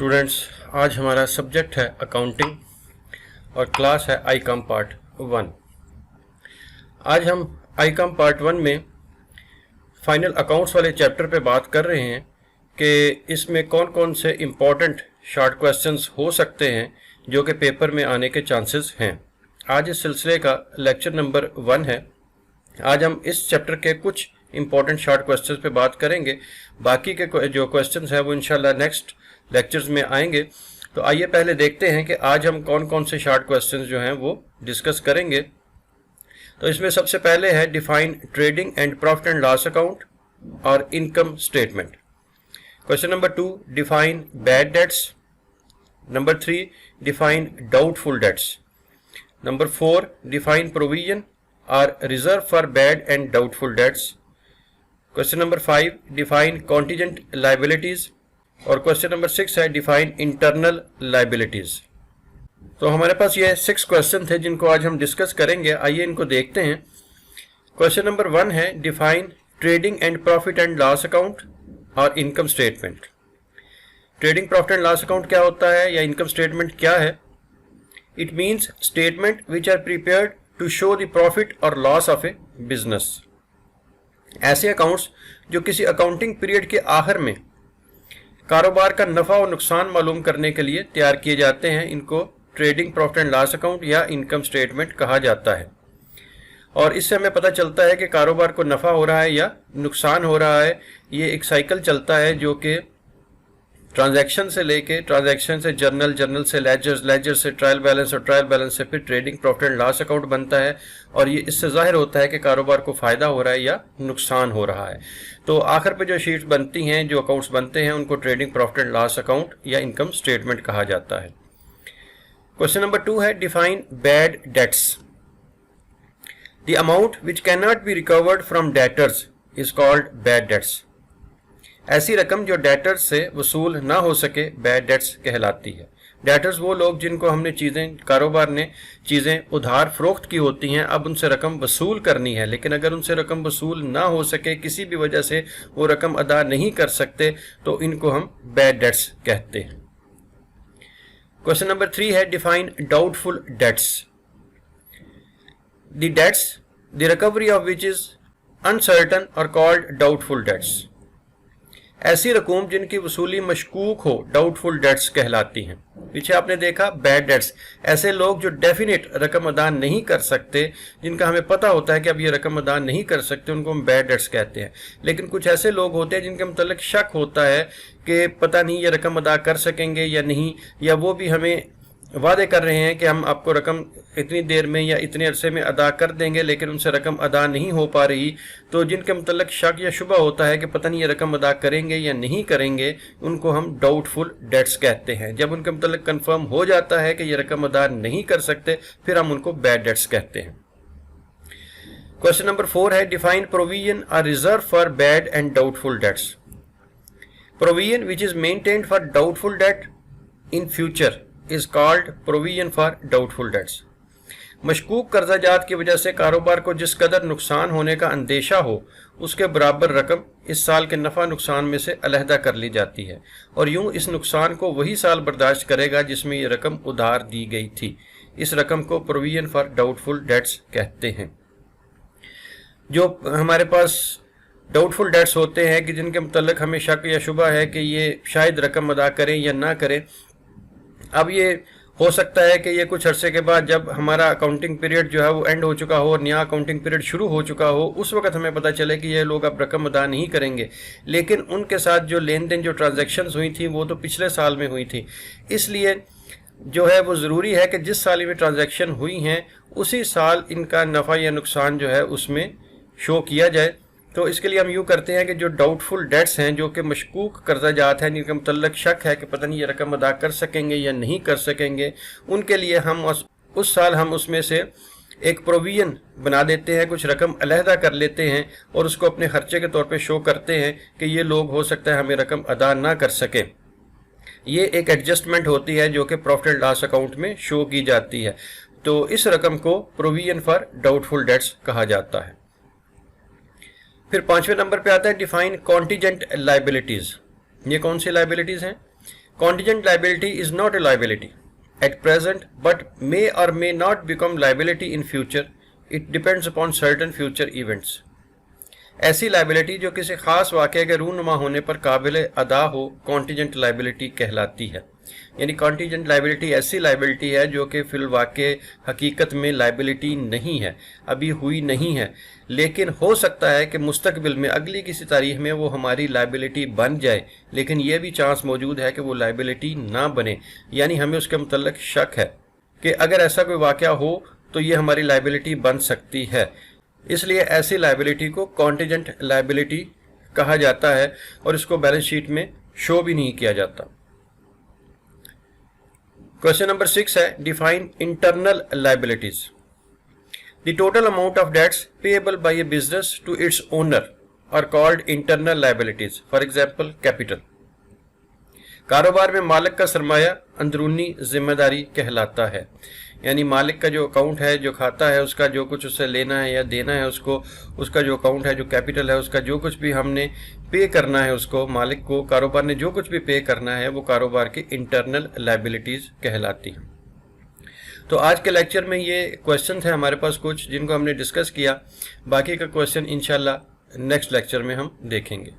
Students, आज हमारा subject है अकाउंटिंग और क्लास है आईकॉम पार्ट 1। आज हम आईकॉम पार्ट 1 में फाइनल अकाउंट्स वाले चैप्टर पे बात कर रहे हैं कि इसमें कौन कौन से इम्पॉर्टेंट शॉर्ट क्वेश्चंस हो सकते हैं जो कि पेपर में आने के चांसेस हैं। आज इस सिलसिले का लेक्चर नंबर 1 है। आज हम इस चैप्टर के कुछ इम्पॉर्टेंट शॉर्ट क्वेश्चंस पे बात करेंगे। बाकी के जो क्वेश्चंस हैं वो इंशाल्लाह नेक्स्ट लेक्चर्स में आएंगे। तो आइए पहले देखते हैं कि आज हम कौन कौन से शॉर्ट क्वेश्चंस जो हैं वो डिस्कस करेंगे। तो इसमें सबसे पहले है define trading and profit and loss account और income statement. Question number 2, define bad debts. Number 3, define doubtful debts. Number 4, define provision और reserve for bad and doubtful debts. Question number 5, define contingent liabilities. और question number 6 है define internal liabilities. तो हमारे पास ये 6 question थे जिनको आज हम डिस्कस करेंगे। आइए इनको देखते हैं। क्वेश्चन नंबर 1 है define trading and profit and loss account और income statement. Trading profit and loss account क्या होता है या इनकम स्टेटमेंट क्या है? It means statement which are prepared to show the profit और लॉस ऑफ ए बिजनेस। ऐसे अकाउंट्स जो किसी अकाउंटिंग पीरियड के आखिर में कारोबार का नफा और नुकसान मालूम करने के लिए तैयार किए जाते हैं, इनको trading profit and loss account या इनकम स्टेटमेंट कहा जाता है। और इससे हमें पता चलता है कि कारोबार को नफा हो रहा है या नुकसान हो रहा है। ये एक साइकिल चलता है जो कि ट्रांजैक्शन से लेके ट्रांजैक्शन से जर्नल, जर्नल से लेजर्स, लेजर से ट्रायल बैलेंस और ट्रायल बैलेंस से फिर trading profit and loss account बनता है। और ये इससे जाहिर होता है कि कारोबार को फ़ायदा हो रहा है या नुकसान हो रहा है। तो आखिर पे जो शीट्स बनती हैं, जो अकाउंट्स बनते हैं, उनको trading profit and loss account या इनकम स्टेटमेंट कहा जाता है। क्वेश्चन नंबर 2 है define bad dates. The amount which can not be recovered from debtors is called bad debts. ऐसी रकम जो डेटर्स से वसूल ना हो सके बैड डेट्स कहलाती है। डेटर्स वो लोग जिनको हमने कारोबार ने चीज़ें उधार फरोख्त की होती हैं, अब उनसे रकम वसूल करनी है, लेकिन अगर उनसे रकम वसूल ना हो सके, किसी भी वजह से वो रकम अदा नहीं कर सकते, तो इनको हम बैड डेट्स कहते हैं। क्वेश्चन नंबर 3 है define doubtful debts. The debts the recovery of which is uncertain are called doubtful debts. ऐसी रकूम जिनकी वसूली मशकूक हो डाउटफुल डेट्स कहलाती हैं। पीछे आपने देखा बैड डेट्स, ऐसे लोग जो डेफिनेट रकम अदा नहीं कर सकते, जिनका हमें पता होता है कि अब ये रकम अदा नहीं कर सकते, उनको हम बैड डेट्स कहते हैं। लेकिन कुछ ऐसे लोग होते हैं जिनके मतलब शक होता है कि पता नहीं ये रकम अदा कर सकेंगे या नहीं, या वो भी हमें वादे कर रहे हैं कि हम आपको रकम इतनी देर में या इतने अरसे में अदा कर देंगे, लेकिन उनसे रकम अदा नहीं हो पा रही। तो जिनके मतलब शक या शुबा होता है कि पता नहीं ये रकम अदा करेंगे या नहीं करेंगे, उनको हम डाउटफुल डेट्स कहते हैं। जब उनके मतलब कंफर्म हो जाता है कि ये रकम अदा नहीं कर सकते, फिर हम उनको बैड डेट्स कहते हैं। क्वेश्चन नंबर 4 है डिफाइन प्रोविजन और reserve for bad and doubtful dates. Provision which is maintained for doubtful debt in future is called provision for doubtful debts। मशकूक कर्जाजात की वजह से कारोबार को जिस कदर नुकसान होने का अंदेशा हो, उसके बराबर रकम इस साल के नफ़ा नुकसान में से अलहदा कर ली जाती है, और यूं इस नुकसान को वही साल बर्दाश्त करेगा जिसमें ये रकम उधार दी गई थी। इस रकम को प्रोविजन फॉर डाउटफुल डेट्स कहते हैं। जो हमारे पास डाउटफुल डेट्स होते हैं कि जिनके मुतल्लिक हमें शक या शुबा है कि ये शायद रकम अदा करें या ना करें। अब ये हो सकता है कि ये कुछ अरसे के बाद जब हमारा अकाउंटिंग पीरियड जो है वो एंड हो चुका हो और नया अकाउंटिंग पीरियड शुरू हो चुका हो, उस वक्त हमें पता चले कि ये लोग अब रकम अदा नहीं करेंगे, लेकिन उनके साथ जो लेन देन जो ट्रांजैक्शंस हुई थी वो तो पिछले साल में हुई थी। इसलिए जो है वो ज़रूरी है कि जिस साल में ट्रांजैक्शन हुई हैं उसी साल इनका नफ़ा या नुकसान जो है उसमें शो किया जाए। तो इसके लिए हम यूँ करते हैं कि जो डाउटफुल डेट्स हैं, जो कि मशकूक कर्जाजात हैं, जिनका मुतल्लक शक है कि पता नहीं ये रकम अदा कर सकेंगे या नहीं कर सकेंगे, उनके लिए हम उस साल हम उसमें से एक प्रोविजन बना देते हैं, कुछ रकम अलहदा कर लेते हैं और उसको अपने खर्चे के तौर पे शो करते हैं कि ये लोग हो सकता है हमें रकम अदा ना कर सके। ये एक एडजस्टमेंट होती है जो कि प्रॉफिट एंड लॉस अकाउंट में शो की जाती है। तो इस रकम को प्रोविजन फॉर डाउटफुल डेट्स कहा जाता है। फिर 5वें नंबर पे आता है डिफाइन कॉन्टीजेंट लाइबिलिटीज। ये कौन सी लाइबिलिटीज हैं? Contingent liability is not a liability at present but may or may not become liability in future. It depends upon certain future events. ऐसी लाइबिलिटी जो किसी खास वाक़े के रूनुमा होने पर काबिल अदा हो कॉन्टीजेंट लाइबिलिटी कहलाती है। यानी कॉन्टीजेंट लाइबिलिटी ऐसी लाइबिलिटी है जो कि फिल वाक़े हकीकत में लाइबिलिटी नहीं है, अभी हुई नहीं है, लेकिन हो सकता है कि मुस्तकबिल में अगली किसी तारीख में वो हमारी लाइबिलिटी बन जाए, लेकिन ये भी चांस मौजूद है कि वो लाइबिलिटी ना बने। यानी हमें उसके मुतल्लिक़ शक है कि अगर ऐसा कोई वाक़या हो तो ये हमारी लाइबिलिटी बन सकती है, इसलिए ऐसी लाइबिलिटी को कॉन्टीजेंट लाइबिलिटी कहा जाता है और इसको बैलेंस शीट में शो भी नहीं किया जाता। क्वेश्चन नंबर 6 है, define internal liabilities. The total amount of debts payable by a business to its owner are called internal liabilities. For example capital. कारोबार में मालिक का सरमाया अंदरूनी जिम्मेदारी कहलाता है। यानी मालिक का जो अकाउंट है, जो खाता है, उसका जो कुछ उससे लेना है या देना है उसको, उसका जो अकाउंट है, जो कैपिटल है, उसका जो कुछ भी हमने पे करना है उसको, मालिक को कारोबार ने जो कुछ भी पे करना है वो कारोबार की इंटरनल लाइबिलिटीज़ कहलाती हैं। तो आज के लेक्चर में ये क्वेश्चन थे हमारे पास कुछ जिनको हमने डिस्कस किया। बाकी का क्वेश्चन इंशाल्लाह नेक्स्ट लेक्चर में हम देखेंगे।